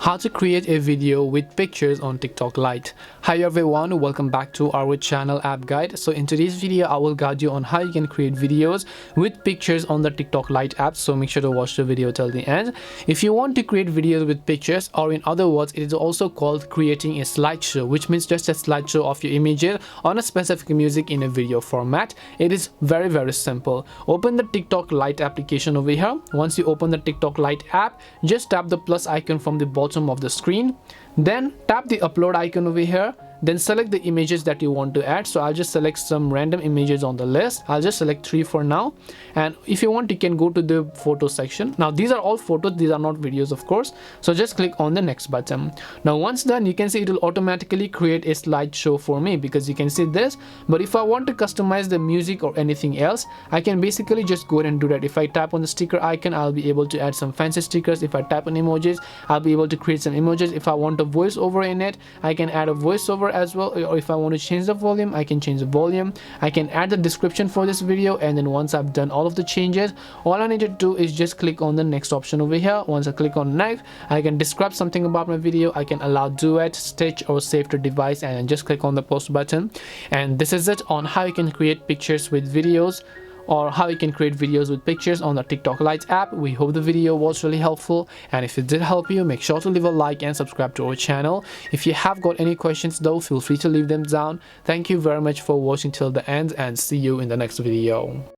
how to create a video with pictures on TikTok Lite. Hi everyone, welcome back to our channel app guide. So in today's video I will guide you on how you can create videos with pictures on the TikTok Lite app, so make sure to watch the video till the end. If you want to create videos with pictures, or in other words it is also called creating a slideshow, which means just a slideshow of your images on a specific music in a video format, it is very simple. Open the TikTok Lite application over here. Once you open the TikTok Lite app, just tap the plus icon from the bottom of the screen, then tap the upload icon over here, then select the images that you want to add. So I'll just select some random images on the list. I'll just select 3 for now, and if you want you can go to the photo section. Now these are all photos, these are not videos of course, so just click on the next button. Now once done, you can see it will automatically create a slideshow for me because you can see this. But if I want to customize the music or anything else, I can basically just go ahead and do that. If I tap on the sticker icon, I'll be able to add some fancy stickers. If I tap on emojis, I'll be able to create some emojis. If I want a voiceover in it, I can add a voiceover as well, or if I want to change the volume, I can change the volume. I can add the description for this video, and then once I've done all of the changes, all I need to do is just click on the next option over here. Once I click on next, I can describe something about my video. I can allow duet, stitch, or save to device, and then just click on the post button. And this is it on how you can create pictures with videos, or how you can create videos with pictures on the TikTok Lite app. We hope the video was really helpful, and if it did help you, make sure to leave a like and subscribe to our channel. If you have got any questions though, feel free to leave them down. Thank you very much for watching till the end, and see you in the next video.